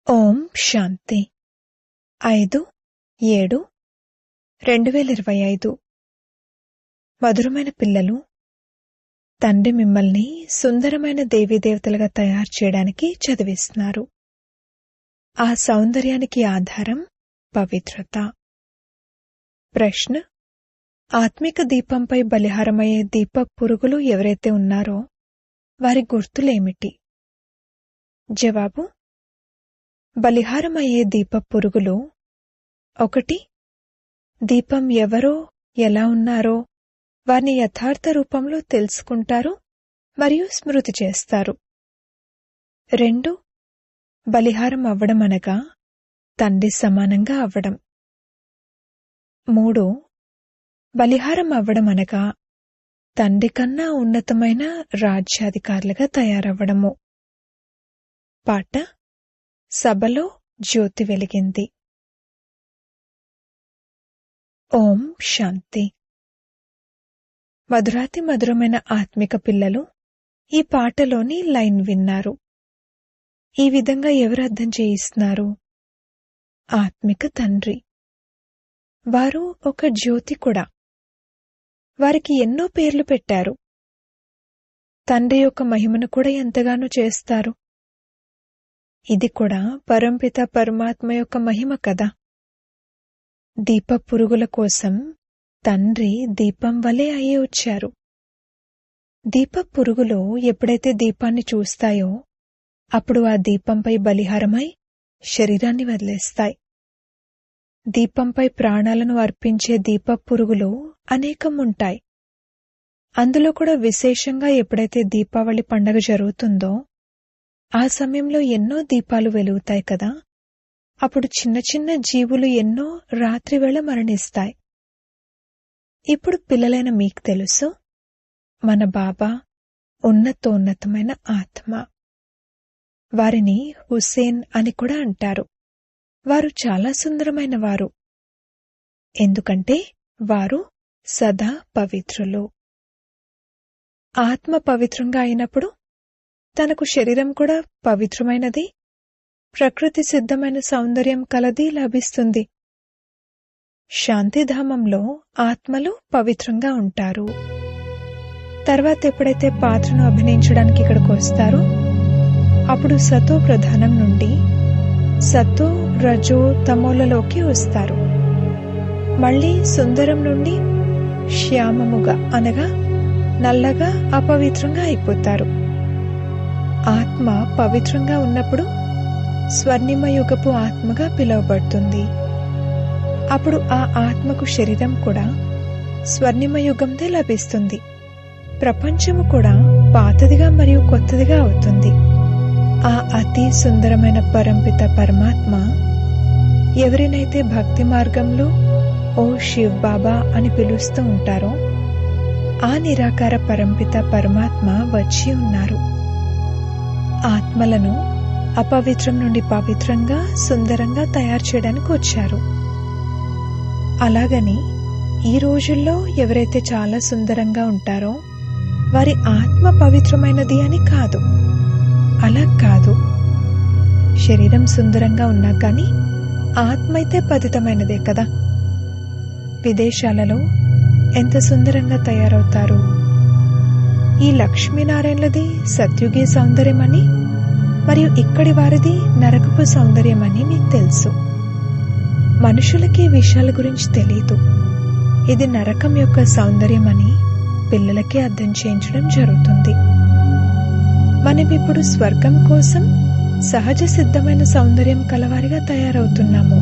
ఓం శాంతి 5/7/2025 మధురమైన పిల్లలు, తండ్రి మిమ్మల్ని సుందరమైన దేవీదేవతలుగా తయారు చేయడానికి చదివిస్తున్నారు. ఆ సౌందర్యానికి ఆధారం పవిత్రత. ప్రశ్న: ఆత్మిక దీపంపై బలిహారమయ్యే దీప పురుగులు ఎవరైతే ఉన్నారో వారి గుర్తులేమిటి? జవాబు: బలిహారమయ్యే దీప పురుగులు 1. దీపం ఎవరో ఎలా ఉన్నారో వారిని యథార్థ రూపంలో తెలుసుకుంటారు మరియు స్మృతి చేస్తారు. 2. బలిహారం అవ్వడం అనగా తండ్రి సమానంగా అవ్వడం. 3. బలిహారం అవ్వడం అనగా తండ్రి కన్నా ఉన్నతమైన రాజ్యాధికారులుగా తయారవ్వడము. పాట: సభలో జ్యోతి వెలిగింది. ఓం శాంతి. మధురాతి మధురమైన ఆత్మిక పిల్లలు, ఈ పాటలోని లైన్ విన్నారు. ఈ విధంగా ఎవరు అర్థం చేయిస్తున్నారు? ఆత్మిక తండ్రి. వారు ఒక జ్యోతి కూడా. వారికి ఎన్నో పేర్లు పెట్టారు. తండ్రి యొక్క మహిమను కూడా ఎంతగానో చేస్తారు. ఇది కూడా పరంపిత పరమాత్మ యొక్క మహిమ కదా. దీప పురుగుల కోసం తండ్రి దీపం వలె అయ్యే వచ్చారు. దీప పురుగులు ఎప్పుడైతే దీపాన్ని చూస్తాయో అప్పుడు ఆ దీపంపై బలిహారమై శరీరాన్ని వదిలేస్తాయి. దీపంపై ప్రాణాలను అర్పించే దీప పురుగులు అనేకం ఉంటాయి. అందులో కూడా విశేషంగా ఎప్పుడైతే దీపావళి పండగ జరుగుతుందో ఆ సమయంలో ఎన్నో దీపాలు వెలుగుతాయి కదా. అప్పుడు చిన్న చిన్న జీవులు ఎన్నో రాత్రివేళ మరణిస్తాయి. ఇప్పుడు పిల్లలైన మీకు తెలుసు, మన బాబా ఉన్నతోన్నతమైన ఆత్మ. వారిని హుస్సేన్ అని కూడా అంటారు. వారు చాలా సుందరమైన వారు. ఎందుకంటే వారు సదా పవిత్రులు. ఆత్మ పవిత్రంగా అయినప్పుడు తనకు శరీరం కూడా పవిత్రమైనది, ప్రకృతి సిద్ధమైన సౌందర్యం కలది లభిస్తుంది. శాంతిధామంలో ఆత్మలు పవిత్రంగా ఉంటారు. తర్వాత ఎప్పుడైతే పాత్రను అభినయించడానికి ఇక్కడికి వస్తారో అప్పుడు సతో ప్రధానం నుండి సతో రజో తమోలలోకి వస్తారు. మళ్లీ సుందరం నుండి శ్యామముగా అనగా నల్లగా అపవిత్రంగా అయిపోతారు. ఆత్మ పవిత్రంగా ఉన్నప్పుడు స్వర్ణిమయుగపు ఆత్మగా పిలువబడుతుంది. అప్పుడు ఆ ఆత్మకు శరీరం కూడా స్వర్ణిమయుగందే లభిస్తుంది. ప్రపంచము కూడా పాతదిగా మరియు కొత్తదిగా అవుతుంది. ఆ అతి సుందరమైన పరంపిత పరమాత్మ ఎవరినైతే భక్తి మార్గంలో ఓ శివ్ బాబా అని పిలుస్తూ ఉంటారో ఆ నిరాకార పరంపిత పరమాత్మ వచ్చి ఉన్నారు. ఆత్మలను అపవిత్రం నుండి పవిత్రంగా సుందరంగా తయారు చేయడానికి వచ్చారు. అలాగని ఈ రోజుల్లో ఎవరైతే చాలా సుందరంగా ఉంటారో వారి ఆత్మ పవిత్రమైనది అని కాదు. అలా కాదు. శరీరం సుందరంగా ఉన్నా కానీ ఆత్మ అయితే పతితమైనదే కదా. విదేశాలలో ఎంత సుందరంగా తయారవుతారు. ఈ లక్ష్మీనారాయణలది సత్యుగి సౌందర్యమని మరియు ఇక్కడి వారిది నరకపు సౌందర్యమని మీకు తెలుసు. మనుషులకి విషయాల గురించి తెలియదు. ఇది నరకం యొక్క సౌందర్యమని పిల్లలకి అర్థం చేయించడం జరుగుతుంది. మనమిప్పుడు స్వర్గం కోసం సహజ సిద్ధమైన సౌందర్యం కలవారిగా తయారవుతున్నాము.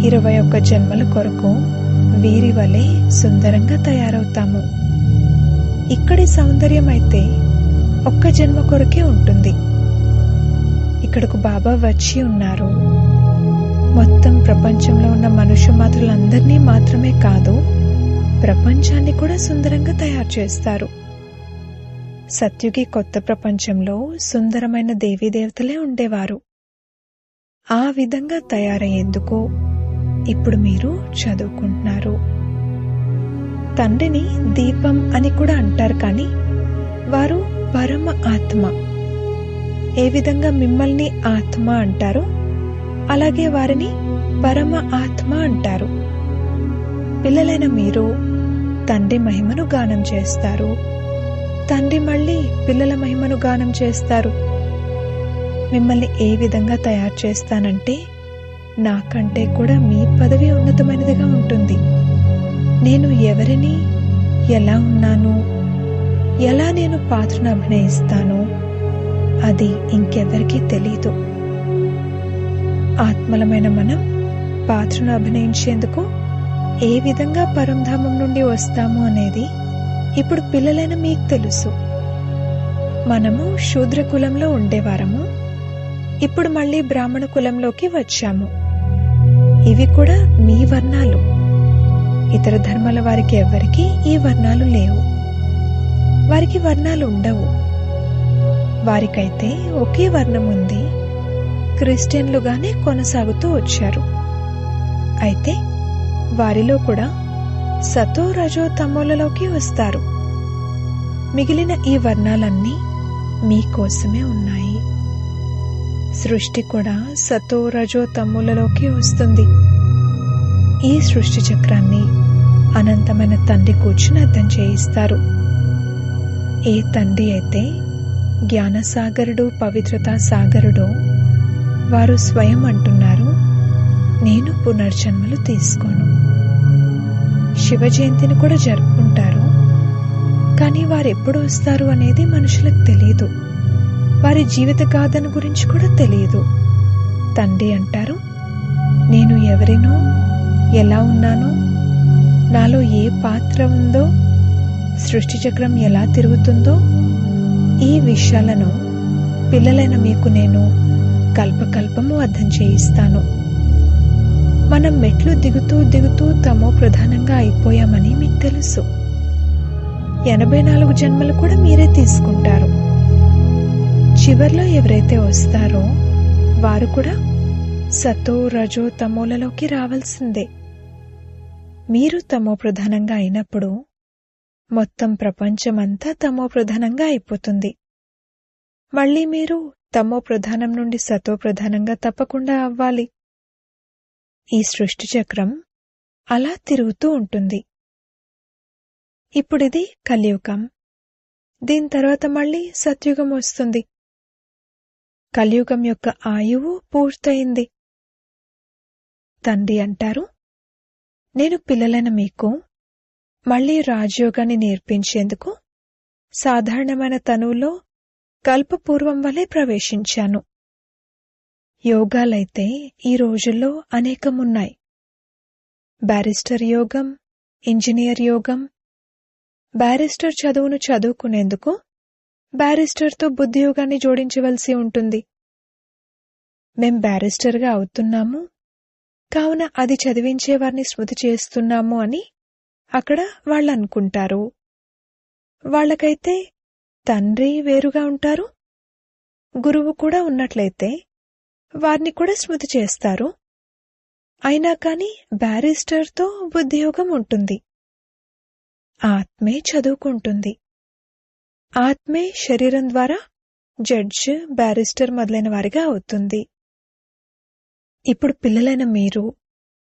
21 జన్మల కొరకు వీరి వలె సుందరంగా తయారవుతాము. ఇక్కడి సౌందర్యం అయితే ఒక్క జన్మ కొరకే ఉంటుంది. ఇక్కడకు బాబా వచ్చి ఉన్నారు. మొత్తం ప్రపంచంలో ఉన్న మనుష్య మాత్రులందరినీ మాత్రమే కాదు, ప్రపంచాన్ని కూడా సుందరంగా తయారు చేస్తారు. సత్యుగి కొత్త ప్రపంచంలో సుందరమైన దేవీదేవతలే ఉండేవారు. ఆ విధంగా తయారయ్యేందుకు ఇప్పుడు మీరు చదువుకుంటున్నారు. తండ్రిని దీపం అని కూడా అంటారు, కానీ వారు పరమ ఆత్మ. ఏ విధంగా మిమ్మల్ని ఆత్మ అంటారో అలాగే వారిని పరమ ఆత్మ అంటారు. పిల్లలైన మీరు తండ్రి మహిమను గానం చేస్తారు, తండ్రి మళ్ళీ పిల్లల మహిమను గానం చేస్తారు. మిమ్మల్ని ఏ విధంగా తయారు చేస్తానంటే నాకంటే కూడా మీ పదవి ఉన్నతమైనదిగా ఉంటుంది. నేను ఎవరిని, ఎలా ఉన్నాను, ఎలా నేను పాత్రను అభినయిస్తానో అది ఇంకెవరికీ తెలీదు. ఆత్మలమైన మనం పాత్రను అభినయించేందుకు ఏ విధంగా పరంధామం నుండి వస్తాము అనేది ఇప్పుడు పిల్లలైన మీకు తెలుసు. మనము శూద్ర కులంలో ఉండేవారము, ఇప్పుడు మళ్ళీ బ్రాహ్మణ కులంలోకి వచ్చాము. ఇవి కూడా మీ వర్ణాలు. ఇతర ధర్మాల వారికి ఎవ్వరికీ ఈ వర్ణాలు లేవు. వారికి వర్ణాలు ఉండవు. వారికైతే ఒకే వర్ణం ఉంది, క్రిస్టియన్లుగానే కొనసాగుతూ వచ్చారు. అయితే వారిలో కూడా సతో రజో తమోలలోకి వస్తారు. మిగిలిన ఈ వర్ణాలన్నీ మీకోసమే ఉన్నాయి. సృష్టి కూడా సతో రజో తమోలలోకి వస్తుంది. ఈ సృష్టి చక్రాన్ని అనంతమైన తండ్రి కూర్చుని అర్థం చేయిస్తారు. ఏ తండ్రి అయితే జ్ఞానసాగరుడు, పవిత్రతా సాగరుడో వారు స్వయం అంటున్నారు, నేను పునర్జన్మలు తీసుకోను. శివ జయంతిని కూడా జరుపుకుంటారు, కానీ వారు ఎప్పుడు వస్తారు అనేది మనుషులకు తెలియదు. వారి జీవిత గాథను గురించి కూడా తెలియదు. తండ్రి అంటారు, నేను ఎవరినో, ఎలా ఉన్నానో, నాలో ఏ పాత్ర ఉందో, సృష్టి చక్రం ఎలా తిరుగుతుందో ఈ విషయాలను పిల్లలైన మీకు నేను కల్పకల్పము అర్థం చేయిస్తాను. మనం మెట్లు దిగుతూ దిగుతూ తమో ప్రధానంగా అయిపోయామని మీకు తెలుసు. 84 జన్మలు కూడా మీరే తీసుకుంటారు. చివర్లో ఎవరైతే వస్తారో వారు కూడా సతో రజో తమోలలోకి రావాల్సిందే. మీరు తమో ప్రధానంగా అయినప్పుడు మొత్తం ప్రపంచమంతా తమో ప్రధానంగా అయిపోతుంది. మళ్ళీ మీరు తమో ప్రధానం నుండి సతో ప్రధానంగా తప్పకుండా అవ్వాలి. ఈ సృష్టి చక్రం అలా తిరుగుతూ ఉంటుంది. ఇప్పుడిది కలియుగం. దీని తర్వాత మళ్ళీ సత్యుగం వస్తుంది. కలియుగం యొక్క ఆయువు పూర్తయింది. తండ్రి అంటారు, నేను పిల్లలైన మీకు మళ్లీ రాజయోగాన్ని నేర్పించేందుకు సాధారణమైన తనువులో కల్పపూర్వం వలె ప్రవేశించాను. యోగాలైతే ఈ రోజుల్లో అనేకమున్నాయి. బ్యారిస్టర్ యోగం, ఇంజనీర్ యోగం. బ్యారిస్టర్ చదువును చదువుకునేందుకు బ్యారిస్టర్తో బుద్ధియోగాన్ని జోడించవలసి ఉంటుంది. మేం బ్యారిస్టర్గా అవుతున్నాము, కావున అది చదివించేవారిని స్మృతి చేస్తున్నాము అని అక్కడ వాళ్ళనుకుంటారు. వాళ్లకైతే తండ్రి వేరుగా ఉంటారు, గురువు కూడా ఉన్నట్లయితే వారిని కూడా స్మృతి చేస్తారు. అయినా కాని బ్యారిస్టర్తో బుద్ధియోగం ఉంటుంది. ఆత్మే చదువుకుంటుంది. ఆత్మే శరీరం ద్వారా జడ్జ్, బ్యారిస్టర్ మొదలైన వారిగా అవుతుంది. ఇప్పుడు పిల్లలైన మీరు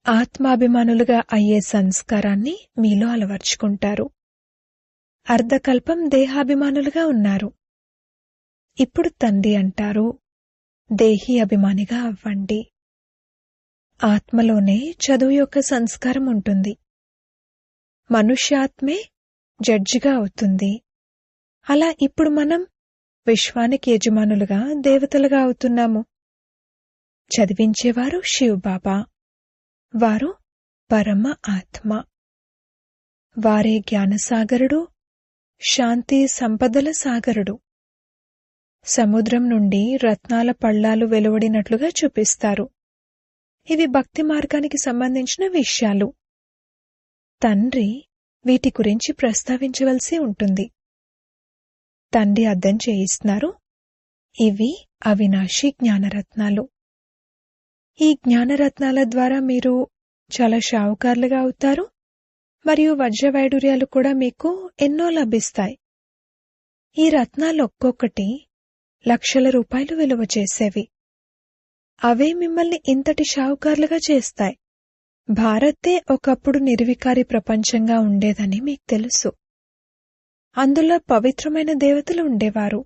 ఆత్మాభిమానులుగా అయ్యే సంస్కారాన్ని మీలో అలవర్చుకుంటారు. అర్ధకల్పం దేహాభిమానులుగా ఉన్నారు. ఇప్పుడు తండ్రి అంటారు, దేహీ అభిమానిగా అవ్వండి. ఆత్మలోనే చదువు యొక్క సంస్కారం ఉంటుంది. మనుష్యాత్మే జడ్జిగా అవుతుంది. అలా ఇప్పుడు మనం విశ్వానికి యజమానులుగా దేవతలుగా అవుతున్నాము. చదివించేవారు శివబాబా. వారు పరమ ఆత్మ. వారే జ్ఞానసాగరుడు, శాంతి సంపదల సాగరుడు. సముద్రం నుండి రత్నాల పళ్ళాలు వెలువడినట్లుగా చూపిస్తారు. ఇవి భక్తి మార్గానికి సంబంధించిన విషయాలు. తండ్రి వీటి గురించి ప్రస్తావించవలసి ఉంటుంది. తండ్రి అర్థం చేయిస్తున్నారు, ఇవి అవినాశి జ్ఞానరత్నాలు. ఈ జ్ఞానరత్నాల ద్వారా మీరు చాలా షావుకారులుగా అవుతారు, మరియు వజ్రవైడూర్యాలు కూడా మీకు ఎన్నో లభిస్తాయి. ఈ రత్నాలు ఒక్కొక్కటి లక్షల రూపాయలు విలువ చేసేవి. అవే మిమ్మల్ని ఇంతటి షావుకారులుగా చేస్తాయి. భారతే ఒకప్పుడు నిర్వికారి ప్రపంచంగా ఉండేదని మీకు తెలుసు. అందులో పవిత్రమైన దేవతలు ఉండేవారు.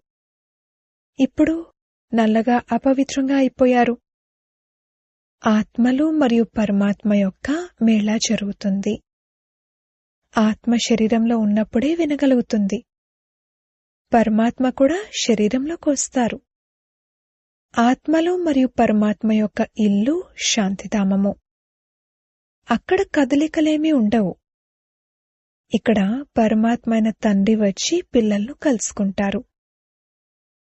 ఇప్పుడు నల్లగా అపవిత్రంగా అయిపోయారు. ఆత్మలు మరియు పరమాత్మ యొక్క మేళా జరుగుతుంది. ఆత్మ శరీరంలో ఉన్నప్పుడే వినగలుగుతుంది. పరమాత్మ కూడా శరీరంలోకి వస్తారు. ఆత్మలు మరియు పరమాత్మ యొక్క ఇల్లు శాంతిధామము. అక్కడ కదలికలేమీ ఉండవు. ఇక్కడ పరమాత్మైన తండ్రి వచ్చి పిల్లలను కలుసుకుంటారు.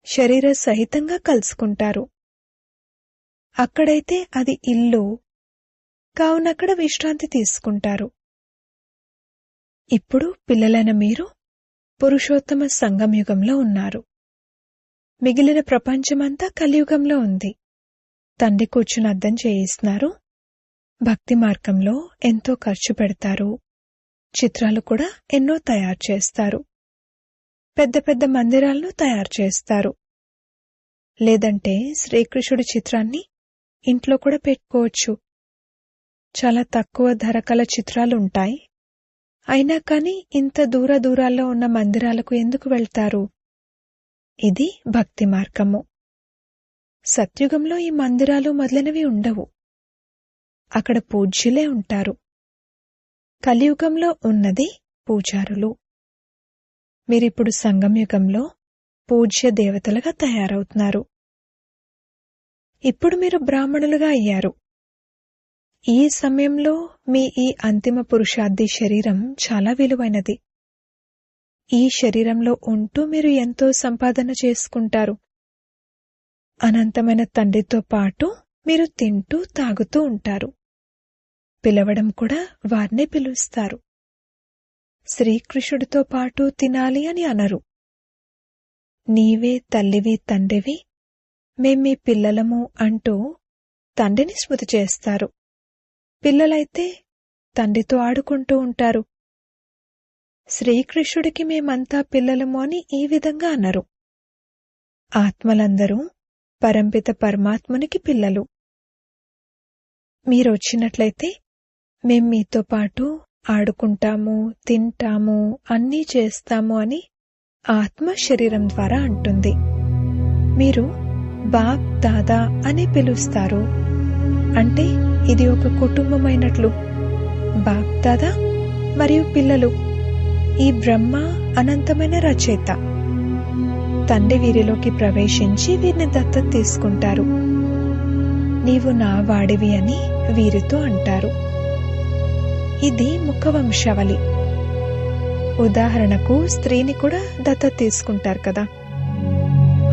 శరీర సహితంగా కలుసుకుంటారు. అక్కడైతే అది ఇల్లు కావునక్కడ విశ్రాంతి తీసుకుంటారు. ఇప్పుడు పిల్లలైన మీరు పురుషోత్తమ సంగమయుగంలో ఉన్నారు. మిగిలిన ప్రపంచమంతా కలియుగంలో ఉంది. తండ్రి కూర్చుని అర్థం చేయిస్తున్నారు. భక్తి మార్గంలో ఎంతో ఖర్చు పెడతారు. చిత్రాలు కూడా ఎన్నో తయారు చేస్తారు. పెద్ద పెద్ద మందిరాలను తయారు చేస్తారు. లేదంటే శ్రీకృష్ణుడి చిత్రాన్ని ఇంట్లో కూడా పెట్టుకోవచ్చు. చాలా తక్కువ ధర కల చిత్రాలుంటాయి. అయినా కాని ఇంత దూరాల్లో ఉన్న మందిరాలకు ఎందుకు వెళ్తారు? ఇది భక్తి మార్గము. సత్యుగంలో ఈ మందిరాలు మొదలైనవి ఉండవు. అక్కడ పూజ్యులే ఉంటారు. కలియుగంలో ఉన్నది పూజారులు. మీరిప్పుడు సంగమయుగంలో పూజ్య దేవతలుగా తయారవుతున్నారు. ఇప్పుడు మీరు బ్రాహ్మణులుగా అయ్యారు. ఈ సమయంలో మీ ఈ అంతిమ పురుషార్థి శరీరం చాలా విలువైనది. ఈ శరీరంలో ఉంటూ మీరు ఎంతో సంపాదన చేసుకుంటారు. అనంతమైన తండ్రితో పాటు మీరు తింటూ తాగుతూ ఉంటారు. పిలవడం కూడా వారినే పిలుస్తారు. శ్రీకృష్ణుడితో పాటు తినాలి అని అనరు. నీవే తల్లివి తండ్రివి, మేం మీ పిల్లలము అంటూ తండ్రిని స్మృతి చేస్తారు. పిల్లలైతే తండ్రితో ఆడుకుంటూ ఉంటారు. శ్రీకృష్ణుడికి మేమంతా పిల్లలము అని ఈ విధంగా అనరు. ఆత్మలందరూ పరంపిత పరమాత్మునికి పిల్లలు. మీరొచ్చినట్లయితే మేం మీతో పాటు ఆడుకుంటాము, తింటాము, అన్నీ చేస్తాము అని ఆత్మ శరీరం ద్వారా అంటుంది. మీరు బాప్ దాదా అని పిలుస్తారు. అంటే ఇది ఒక కుటుంబమైనట్లు. బాప్ దాదా మరియు పిల్లలు. ఈ బ్రహ్మ అనంతమైన రచయిత. తండ్రి వీరిలోకి ప్రవేశించి వీరిని దత్తత తీసుకుంటారు. నీవు నా వాడివి అని వీరితో అంటారు. ఇది ముఖవంశావళి. ఉదాహరణకు స్త్రీని కూడా దత్తత తీసుకుంటారు కదా,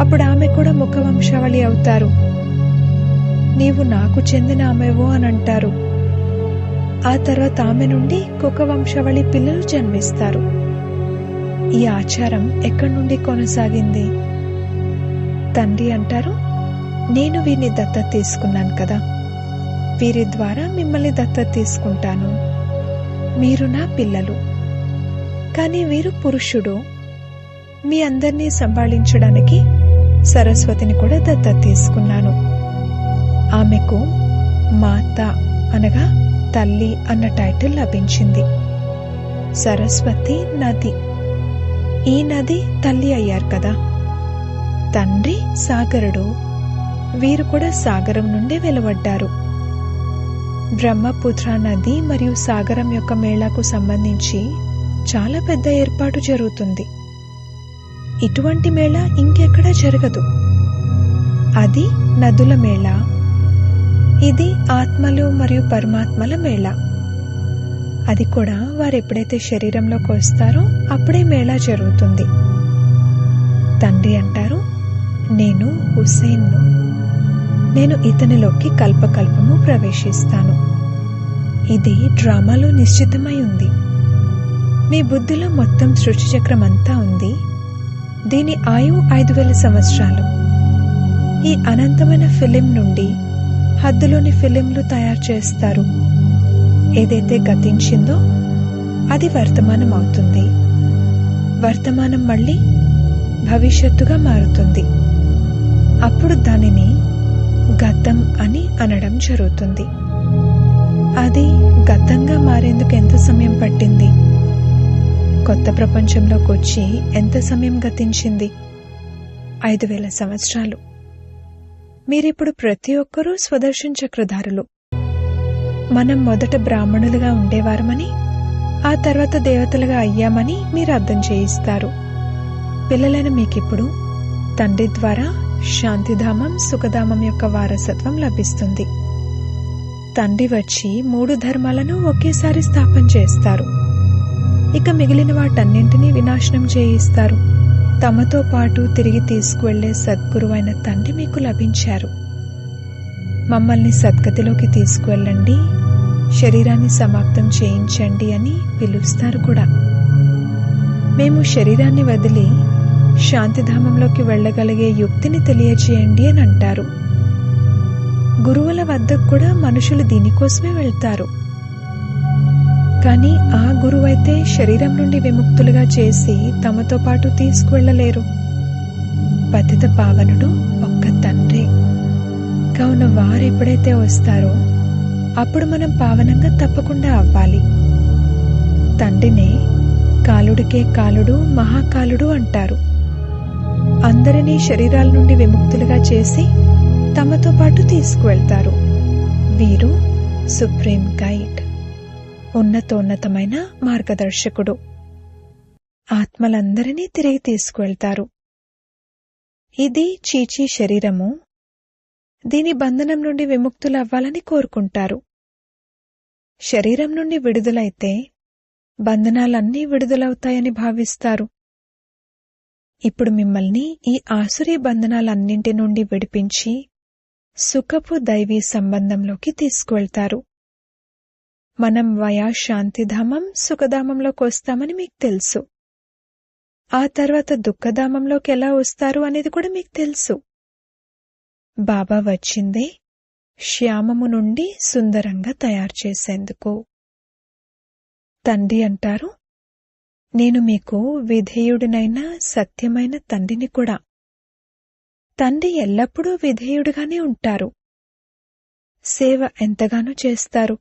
అప్పుడు ఆమె కూడా ముఖవంశావళి అవుతారు. నీవు నాకు చెందిన ఆమెవో అని అంటారు. ఆ తర్వాత ఆమె నుండి కుక వంశావళి పిల్లలు జన్మిస్తారు. ఈ ఆచారం ఎక్కడి నుండి కొనసాగింది? తండ్రి అంటారు, నేను వీరిని దత్తత తీసుకున్నాను కదా, వీరి ద్వారా మిమ్మల్ని దత్తత తీసుకుంటాను. మీరు నా పిల్లలు. కానీ వీరు పురుషుడు. మీ అందర్నీ సంభాళించడానికి సరస్వతిని కూడా దత్తత తీసుకున్నాను. ఆమెకు మాత అనగా తల్లి అన్న టైటిల్ లభించింది. సరస్వతి నది. ఈ నది తల్లి అయ్యారు కదా. తండ్రి సాగరుడు. వీరు కూడా సాగరం నుండి వెలువడ్డారు. బ్రహ్మపుత్ర నది మరియు సాగరం యొక్క మేళాకు సంబంధించి చాలా పెద్ద ఏర్పాటు జరుగుతుంది. ఇటువంటి మేళా ఇంకెక్కడా జరగదు. అది నదుల మేళా. ఇది ఆత్మలు మరియు పరమాత్మల మేళా. అది కూడా వారు ఎప్పుడైతే శరీరంలోకి వస్తారో అప్పుడే మేళా జరుగుతుంది. తండ్రి అంటారు, నేను హుస్సేన్ను. నేను ఇతనిలోకి కల్పకల్పము ప్రవేశిస్తాను. ఇది డ్రామాలో నిశ్చితమై ఉంది. మీ బుద్ధిలో మొత్తం సృష్టిచక్రం అంతా ఉంది. దీని ఆయువు 5000 సంవత్సరాలు. ఈ అనంతమైన ఫిలిం నుండి హద్దులోని ఫిలింలు తయారు చేస్తారు. ఏదైతే గతించిందో అది వర్తమానం అవుతుంది. వర్తమానం మళ్ళీ భవిష్యత్తుగా మారుతుంది. అప్పుడు దానిని గతం అని అనడం జరుగుతుంది. అది గతంగా మారేందుకు ఎంత సమయం పట్టింది? కొత్త ప్రపంచంలోకి వచ్చి ఎంత సమయం గతించింది? 5000 సంవత్సరాలు. మీరిప్పుడు ప్రతి ఒక్కరూ స్వదర్శన చక్రధారులు. మనం మొదట బ్రాహ్మణులుగా ఉండేవారమని, ఆ తర్వాత దేవతలుగా అయ్యామని మీరు అర్థం చేయిస్తారు. పిల్లలైన మీకిప్పుడు తండ్రి ద్వారా శాంతిధామం, సుఖధామం యొక్క వారసత్వం లభిస్తుంది. తండ్రి వచ్చి 3 ధర్మాలను ఒకేసారి స్థాపన చేస్తారు. ఇక మిగిలిన వాటన్నింటినీ వినాశనం చేయిస్తారు. తమతో పాటు తిరిగి తీసుకువెళ్లే సద్గురువైన తండ్రి మీకు లభించారు. మమ్మల్ని సద్గతిలోకి తీసుకువెళ్ళండి, శరీరాన్ని సమాప్తం చేయించండి అని పిలుస్తారు కూడా. మేము శరీరాన్ని వదిలి శాంతిధామంలోకి వెళ్ళగలిగే యుక్తిని తెలియజేయండి అని అంటారు. గురువుల వద్దకు కూడా మనుషులు దీనికోసమే వెళ్తారు. కానీ ఆ గురువైతే శరీరం నుండి విముక్తులుగా చేసి తమతో పాటు తీసుకువెళ్ళలేరు. పతిత పావనుడు ఒక్క తండ్రే. కావున వారెప్పుడైతే వస్తారో అప్పుడు మనం పావనంగా తప్పకుండా అవ్వాలి. తండ్రినే కాలుడికే కాలుడు, మహాకాలుడు అంటారు. అందరినీ శరీరాల నుండి విముక్తులుగా చేసి తమతో పాటు తీసుకువెళ్తారు. వీరు సుప్రీం గైడ్, ఉన్నతోన్నతమైన మార్గదర్శకుడు. ఆత్మలందరినీ తిరిగి తీసుకువెళ్తారు. ఇది చీచీ శరీరము. దీని బంధనం నుండి విముక్తులవ్వాలని కోరుకుంటారు. శరీరం నుండి విడుదలైతే బంధనాలన్నీ విడుదలవుతాయని భావిస్తారు. ఇప్పుడు మిమ్మల్ని ఈ ఆసురీ బంధనాలన్నింటి నుండి విడిపించి సుఖపు దైవీ సంబంధంలోకి తీసుకువెళ్తారు. మనం వయా శాంతిధామం, సుఖధామంలోకి వస్తామని మీకు తెలుసు. ఆ తర్వాత దుఃఖధామంలోకి ఎలా వస్తారు అనేది కూడా మీకు తెలుసు. బాబా వచ్చిందే శ్యామము నుండి సుందరంగా తయారు చేసేందుకు. తండ్రి అంటారు, నేను మీకు విధేయుడినైన సత్యమైన తండ్రిని కూడా. తండ్రి ఎల్లప్పుడూ విధేయుడిగానే ఉంటారు. సేవ ఎంతగానో చేస్తారు.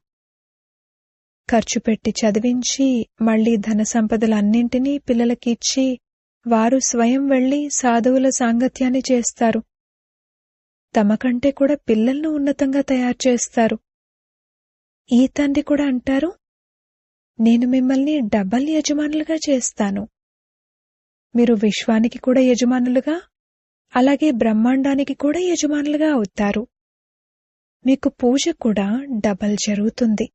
ఖర్చు పెట్టి చదివించి మళ్లీ ధన సంపదలన్నింటినీ పిల్లలకిచ్చి వారు స్వయం వెళ్లి సాధువుల సాంగత్యాన్ని చేస్తారు. తమకంటే కూడా పిల్లలను ఉన్నతంగా తయారు చేస్తారు. ఈ తండ్రి కూడా అంటారు, నేను మిమ్మల్ని డబల్ యజమానులుగా చేస్తాను. మీరు విశ్వానికి కూడా యజమానులుగా, అలాగే బ్రహ్మాండానికి కూడా యజమానులుగా అవుతారు. మీకు పూజ కూడా డబల్ జరుగుతుంది.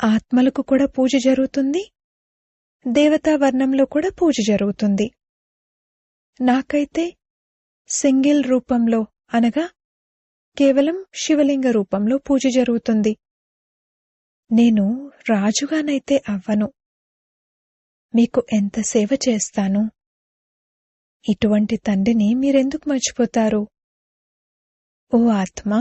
ఆత్మలకు కూడా పూజ జరుగుతుంది, దేవతా వర్ణంలో కూడా పూజ జరుగుతుంది. నాకైతే సింగిల్ రూపంలో, అనగా కేవలం శివలింగ రూపంలో పూజ జరుగుతుంది. నేను రాజుగానైతే అవ్వను. మీకు ఎంత సేవ చేస్తాను. ఇటువంటి తండ్రిని మీరెందుకు మర్చిపోతారు? ఓ ఆత్మ,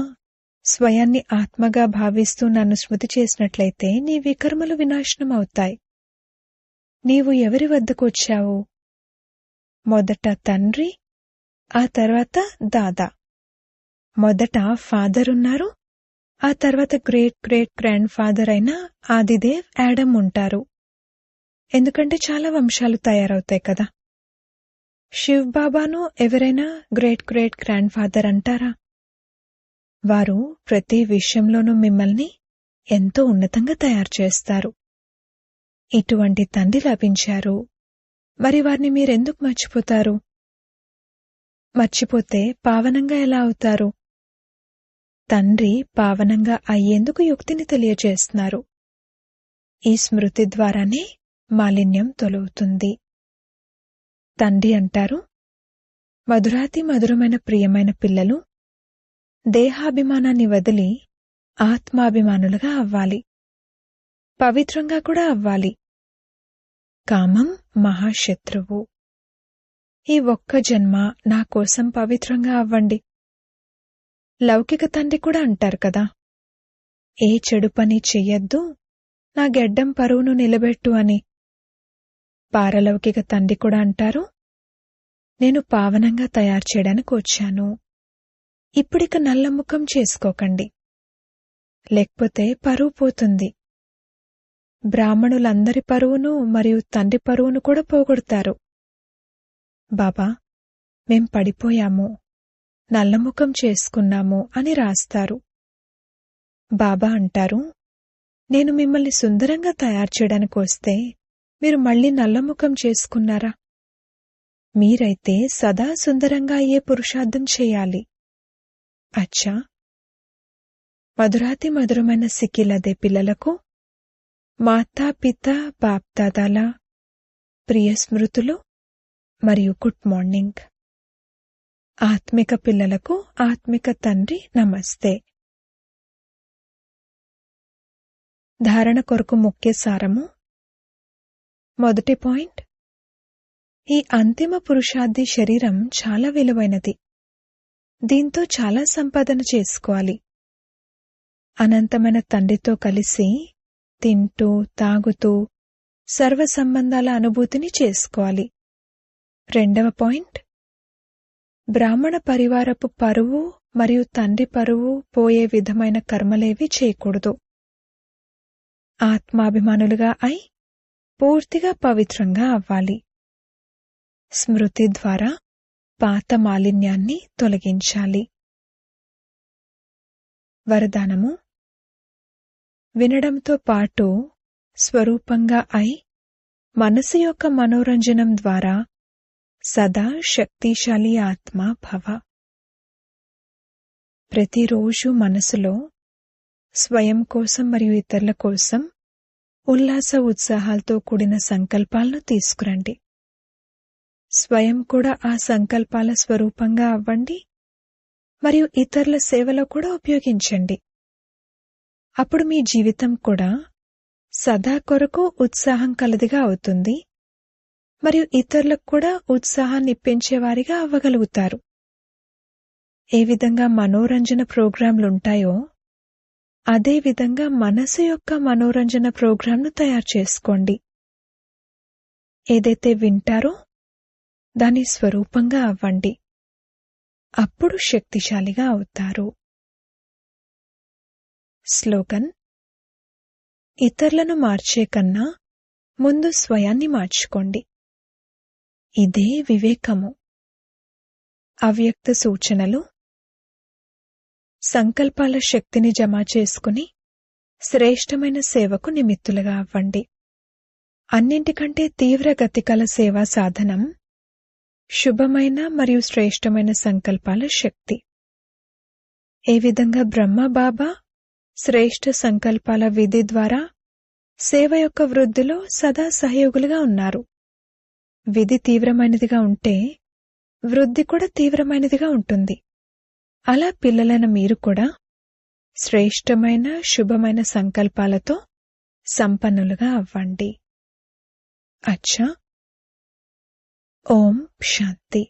స్వయాన్ని ఆత్మగా భావిస్తూ నన్ను స్మృతి చేసినట్లయితే నీ వికర్మలు వినాశనం అవుతాయి. నీవు ఎవరి వద్దకు వచ్చావు? మొదట తండ్రి, ఆ తర్వాత దాదా. మొదట ఫాదర్ ఉన్నారు, ఆ తర్వాత గ్రేట్ గ్రేట్ గ్రాండ్ ఫాదర్ అయిన ఆదిదేవ్ యాడమ్ ఉంటారు. ఎందుకంటే చాలా వంశాలు తయారవుతాయి కదా. శివ్ బాబాను ఎవరైనా గ్రేట్ గ్రేట్ గ్రాండ్ ఫాదర్ అంటారా? వారు ప్రతి విషయంలోనూ మిమ్మల్ని ఎంతో ఉన్నతంగా తయారు చేస్తారు. ఇటువంటి తండ్రి లభించారు. మరి వారిని మీరెందుకు మర్చిపోతారు? మర్చిపోతే పావనంగా ఎలా అవుతారు? తండ్రి పావనంగా అయ్యేందుకు యుక్తిని తెలియజేస్తున్నారు. ఈ స్మృతి ద్వారానే మాలిన్యం తొలగుతుంది. తండ్రి అంటారు, మధురాతి మధురమైన ప్రియమైన పిల్లలు దేహాభిమానాన్ని వదిలి ఆత్మాభిమానులుగా అవ్వాలి. పవిత్రంగా కూడా అవ్వాలి. కామం మహాశత్రువు. ఈ ఒక్క జన్మ నా కోసం పవిత్రంగా అవ్వండి. లౌకిక తండ్రి కూడా అంటారు కదా, ఏ చెడు పని చెయ్యొద్దు, నా గెడ్డం పరువును నిలబెట్టు అని. పారలౌకిక తండ్రి కూడా అంటారు, నేను పావనంగా తయారు చేయడానికి వచ్చాను. ఇప్పుడిక నల్లముఖం చేసుకోకండి, లేకపోతే పరువు పోతుంది. బ్రాహ్మణులందరి పరువును మరియు తండ్రి పరువును కూడా పోగొడతారు. బాబా, మేం పడిపోయాము, నల్లముఖం చేసుకున్నాము అని రాస్తారు. బాబా అంటారు, నేను మిమ్మల్ని సుందరంగా తయారు చేయడానికి వస్తే మీరు మళ్లీ నల్లముఖం చేసుకున్నారా? మీరైతే సదా సుందరంగా అయ్యే పురుషార్థం చేయాలి. అచ్చా, మధురాతి మధురమైన సిక్కిలదే పిల్లలకు మాతా పిత బాప్దాదాల ప్రియ స్మృతులు మరియు గుడ్ మార్నింగ్. ఆత్మిక పిల్లలకు ఆత్మిక తండ్రి నమస్తే. ధారణ కొరకు ముఖ్య సారము. మొదటి పాయింట్, ఈ అంతిమ పురుషార్థి శరీరం చాలా విలువైనది. దీంతో చాలా సంపాదన చేసుకోవాలి. అనంతమైన తండ్రితో కలిసి తింటూ తాగుతూ సర్వ సంబంధాల అనుభూతిని చేసుకోవాలి. రెండవ పాయింట్, బ్రాహ్మణ పరివారపు పరువు మరియు తండ్రి పరువు పోయే విధమైన కర్మలేవి చేయకూడదు. ఆత్మాభిమానులుగా అయి పూర్తిగా పవిత్రంగా అవ్వాలి. స్మృతి ద్వారా పాత మాలిన్యాన్ని తొలగించాలి. వరదానము. వినడంతో పాటు స్వరూపంగా అయి మనసు యొక్క మనోరంజనం ద్వారా సదా శక్తిశాలి ఆత్మ భవ. ప్రతిరోజు మనసులో స్వయం కోసం మరియు ఇతరుల కోసం ఉల్లాస ఉత్సాహాలతో కూడిన సంకల్పాలను తీసుకురండి. స్వయం కూడా ఆ సంకల్పాల స్వరూపంగా అవ్వండి మరియు ఇతరుల సేవలో కూడా ఉపయోగించండి. అప్పుడు మీ జీవితం కూడా సదా కొరకు ఉత్సాహం కలదిగా అవుతుంది మరియు ఇతరులకు కూడా ఉత్సాహాన్ని ఇప్పించేవారిగా అవ్వగలుగుతారు. ఏ విధంగా మనోరంజన ప్రోగ్రాంలుంటాయో అదే విధంగా మనసు యొక్క మనోరంజన ప్రోగ్రాంను తయారు చేసుకోండి. ఏదైతే వింటారో దాని స్వరూపంగా అవ్వండి. అప్పుడు శక్తిశాలిగా అవుతారు. స్లోగన్. ఇతరులను మార్చే కన్నా ముందు స్వయాన్ని మార్చుకోండి. ఇదే వివేకము. అవ్యక్త సూచనలు. సంకల్పాల శక్తిని జమ చేసుకుని శ్రేష్టమైన సేవకు నిమిత్తులుగా అవ్వండి. అన్నింటికంటే తీవ్ర గతికల సేవా సాధనం శుభమైన మరియు శ్రేష్టమైన సంకల్పాల శక్తి. ఏ విధంగా బ్రహ్మ బాబా శ్రేష్ఠ సంకల్పాల విధి ద్వారా సేవ యొక్క వృద్ధిలో సదా సహయోగులుగా ఉన్నారు. విధి తీవ్రమైనదిగా ఉంటే వృద్ధి కూడా తీవ్రమైనదిగా ఉంటుంది. అలా పిల్లలైన మీరు కూడా శ్రేష్టమైన శుభమైన సంకల్పాలతో సంపన్నులుగా అవ్వండి. అచ్చా. ఓం శాంతి.